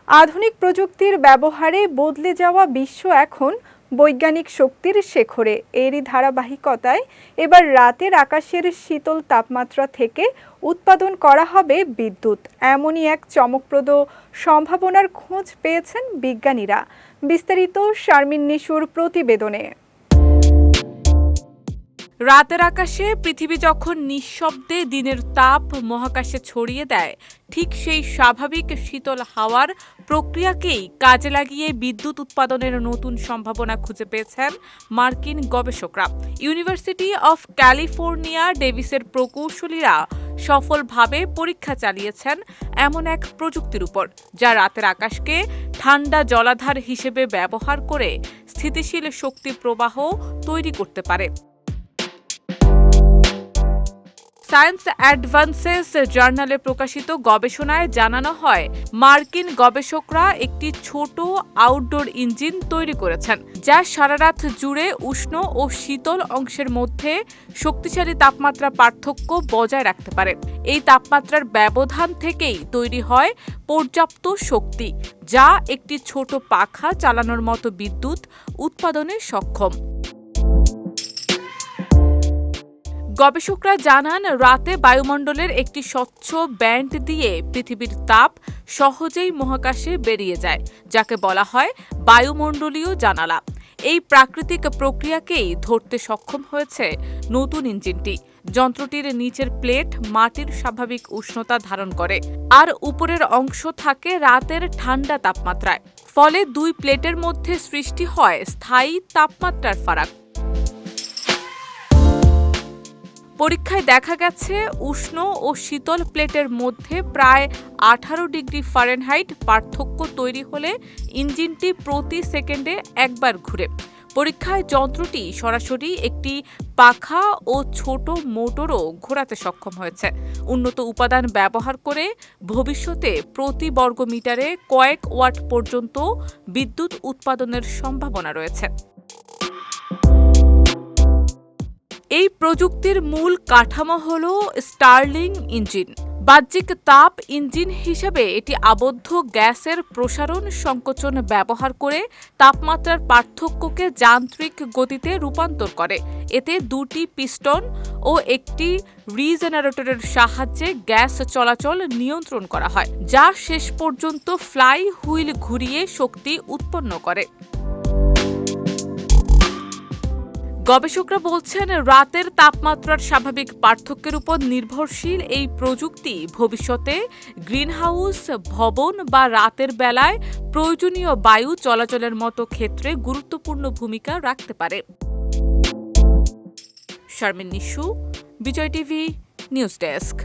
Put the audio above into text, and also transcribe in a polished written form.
আধুনিক প্রযুক্তির ব্যবহারে বদলে যাওয়া বিশ্ব এখন বৈজ্ঞানিক শক্তির শেখরে। এরই ধারাবাহিকতায় এবার রাতের আকাশের শীতল তাপমাত্রা থেকে উৎপাদন করা হবে বিদ্যুৎ। এমনই এক চমকপ্রদ সম্ভাবনার খোঁজ পেয়েছেন বিজ্ঞানীরা। বিস্তারিত শারমিন নিশুর প্রতিবেদনে। রাতের আকাশে পৃথিবী যখন নিঃশব্দে দিনের তাপ মহাকাশে ছড়িয়ে দেয়, ঠিক সেই স্বাভাবিক শীতল হাওয়ার প্রক্রিয়াকেই কাজে লাগিয়ে বিদ্যুৎ উৎপাদনের নতুন সম্ভাবনা খুঁজে পেয়েছেন মার্কিন গবেষকরা। ইউনিভার্সিটি অফ ক্যালিফোর্নিয়া ডেভিসের প্রকৌশলীরা সফলভাবে পরীক্ষা চালিয়েছেন এমন এক প্রযুক্তির উপর, যা রাতের আকাশকে ঠান্ডা জলাধার হিসেবে ব্যবহার করে স্থিতিশীল শক্তি প্রবাহ তৈরি করতে পারে। সায়েন্স অ্যাডভান্সেস জার্নালে প্রকাশিত গবেষণায় জানানো হয়, মার্কিন গবেষকরা একটি ছোট আউটডোর ইঞ্জিন তৈরি করেছেন, যা সারারাত জুড়ে উষ্ণ ও শীতল অংশের মধ্যে শক্তিশালী তাপমাত্রা পার্থক্য বজায় রাখতে পারে। এই তাপমাত্রার ব্যবধান থেকেই তৈরি হয় পর্যাপ্ত শক্তি, যা একটি ছোট পাখা চালানোর মতো বিদ্যুৎ উৎপাদনে সক্ষম। গবেষকরা জানান, রাতে বায়ুমণ্ডলের একটি স্বচ্ছ ব্যান্ড দিয়ে পৃথিবীর তাপ সহজেই মহাকাশে বেরিয়ে যায়, যাকে বলা হয় বায়ুমণ্ডলীয় জানালা। এই প্রাকৃতিক প্রক্রিয়াকেই ধরতে সক্ষম হয়েছে নতুন ইঞ্জিনটি। যন্ত্রটির নিচের প্লেট মাটির স্বাভাবিক উষ্ণতা ধারণ করে, আর উপরের অংশ থাকে রাতের ঠান্ডা তাপমাত্রায়। ফলে দুই প্লেটের মধ্যে সৃষ্টি হয় স্থায়ী তাপমাত্রার ফারাক। পরীক্ষায় দেখা গেছে, উষ্ণ ও শীতল প্লেটের মধ্যে প্রায় 18 ডিগ্রি ফারেনহাইট পার্থক্য তৈরি হলে ইঞ্জিনটি প্রতি সেকেন্ডে একবার ঘুরে। পরীক্ষায় যন্ত্রটি সরাসরি একটি পাখা ও ছোট মোটরও ঘোরাতে সক্ষম হয়েছে। উন্নত উপাদান ব্যবহার করে ভবিষ্যতে প্রতি বর্গমিটারে কয়েক ওয়াট পর্যন্ত বিদ্যুৎ উৎপাদনের সম্ভাবনা রয়েছে। এই প্রযুক্তির মূল কাঠামো হল স্টার্লিং ইঞ্জিন। বাহ্যিক তাপ ইঞ্জিন হিসেবে এটি আবদ্ধ গ্যাসের প্রসারণ সংকোচন ব্যবহার করে তাপমাত্রার পার্থক্যকে যান্ত্রিক গতিতে রূপান্তর করে। এতে দুটি পিস্টন ও একটি রিজেনারেটরের সাহায্যে গ্যাস চলাচল নিয়ন্ত্রণ করা হয়, যা শেষ পর্যন্ত ফ্লাই হুইল ঘুরিয়ে শক্তি উৎপন্ন করে। গবেষকরা বলছেন, রাতের তাপমাত্রার স্বাভাবিক পার্থক্যের উপর নির্ভরশীল এই প্রযুক্তি ভবিষ্যতে গ্রিনহাউস, ভবন বা রাতের বেলায় প্রয়োজনীয় বায়ু চলাচলের মতো ক্ষেত্রে গুরুত্বপূর্ণ ভূমিকা রাখতে পারে। শারমিন নিশু, বিজয় টিভি, নিউজ ডেস্ক।